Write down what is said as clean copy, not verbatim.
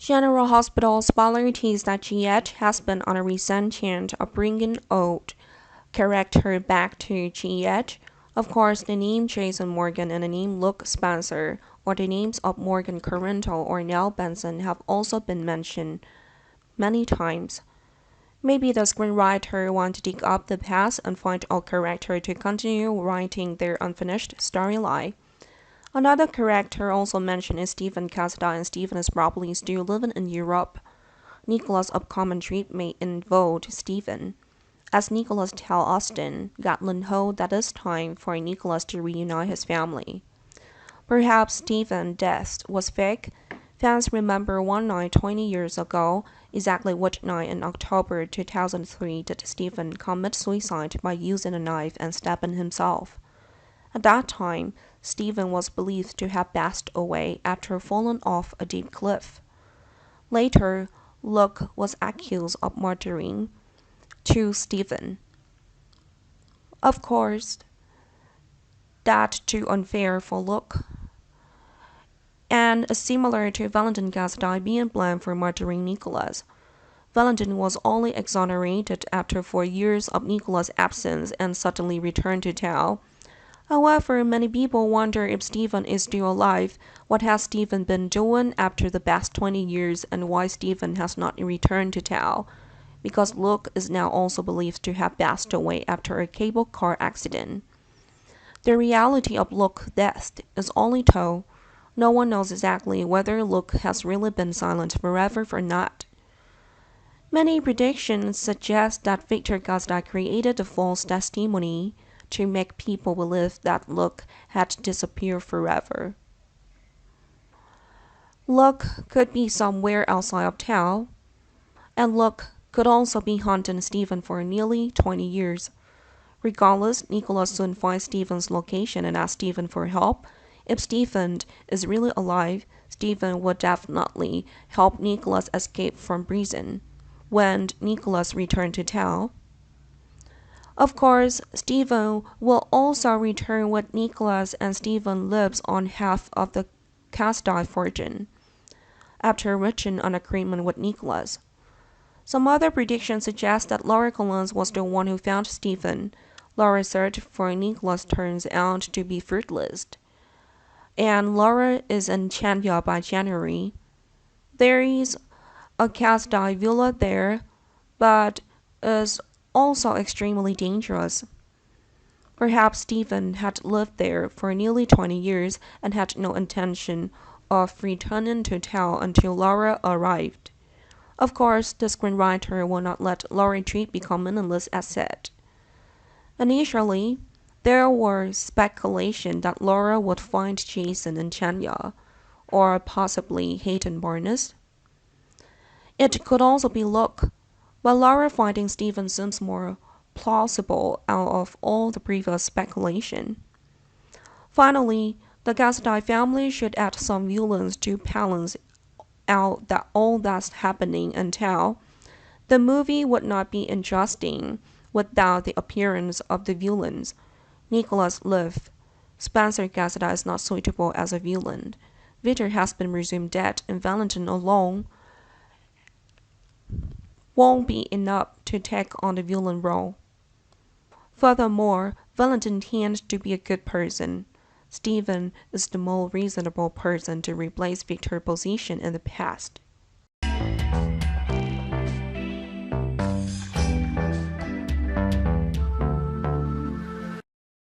General Hospital speculates that Juliet has been on a recent chant of bringing old character back to Juliet. Of course, the name Jason Morgan and the name Luke Spencer, or the names of Morgan Corinto or Nell Benson, have also been mentioned many times. Maybe the screenwriter want to dig up the past and find a character to continue writing their unfinished storyline. Another character also mentioned is Stephen Cassidy, and Stephen is probably still living in Europe. Nicholas' upcoming trip may involve Stephen. As Nicholas tells Austin, Gatlin hoped that it's time for Nicholas to reunite his family. Perhaps Stephen's death was fake. Fans remember one night 20 years ago. Exactly which night in October 2003 did Stephen commit suicide by using a knife and stabbing himself? At that time, Stephen was believed to have passed away after falling off a deep cliff. Later, Luke was accused of murdering Stephen. Of course, that too unfair for Luke, and similar to Valentin Cassidy being blamed for murdering Nicholas. Valentin was only exonerated after 4 years of Nicholas' absence and suddenly returned to town. However, many people wonder if Stephen is still alive, what has Stephen been doing after the past 20 years, and why Stephen has not returned to town, because Luke is now also believed to have passed away after a cable car accident. The reality of Luke's death is only told. No one knows exactly whether Luke has really been silent forever or not. Many predictions suggest that Victor Gazda created the false testimony to make people believe that Luke had disappeared forever. Luke could be somewhere outside of town, and Luke could also be hunting Stephen for nearly 20 years. Regardless, Nicholas soon finds Stephen's location and asks Stephen for help. If Stephen is really alive, Stephen would definitely help Nicholas escape from prison when Nicholas returned to town. Of course, Stephen will also return with Nicholas, and Stephen lives on half of the Cassidy fortune after reaching an agreement with Nicholas. Some other predictions suggest that Laura Collins was the one who found Stephen. Laura's search for Nicholas turns out to be fruitless, and Laura is in Chania by January. There is a Cassidy villa there, but is also extremely dangerous. Perhaps Stephen had lived there for nearly 20 years and had no intention of returning to town until Laura arrived. Of course, the screenwriter will not let Laura's trip become meaningless as said. Initially, there were speculation that Laura would find Jason in Chania, or possibly Hayden Barnes. It could also be Luke, but Laura finding Stephen seems more plausible out of all the previous speculation. Finally, the Cassidy family should add some violence to balance out that all that's happening in town. The movie would not be interesting without the appearance of the villains. Nicholas lived. Spencer Cassidy is not suitable as a villain. Victor has been presumed dead, and Valentin alone won't be enough to take on the villain role. Furthermore, Valentin tends to be a good person. Stephen is the more reasonable person to replace Victor's position in the past.